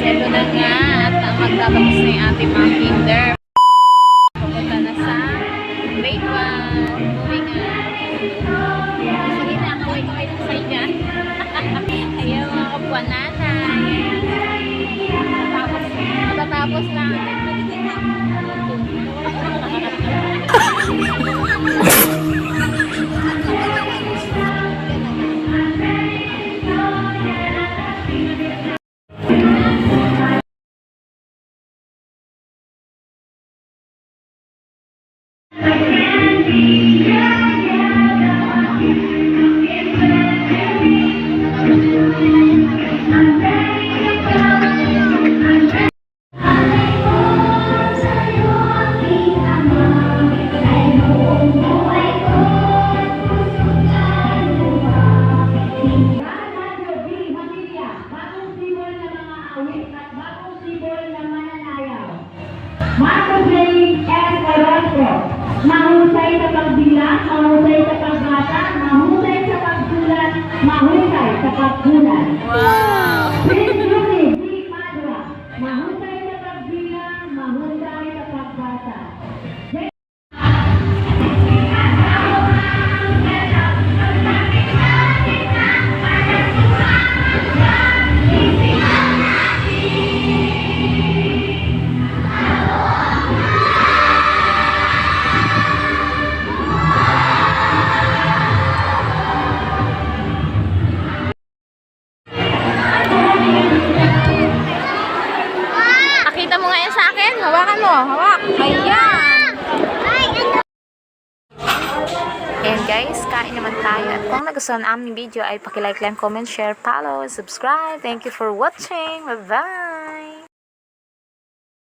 Ito na nga at magtatapos na yung ating mga kinder. Pupunta na sa grade 1. Moving on. Sige na, kaway-kaway lang sa inyo. Ayan mga kapwa nanay. Matatapos na. Marcos Ray S. Orozco, mahusay sa pagbilang, mahusay sa pagbasa, mahusay sa pagsulat, mahusay sa pagsulat. Wow! Prince Rudy D. Padua, mahusay sa pagbilang, mahusay sa pagbasa. Pakita mo nga yan sa akin. Hawakan mo. Hawak. Ayan. Ayan guys, kain naman tayo. At kung nagustuhan ang aming video ay pakilike lang, comment, share, follow, subscribe. Thank you for watching. Bye-bye.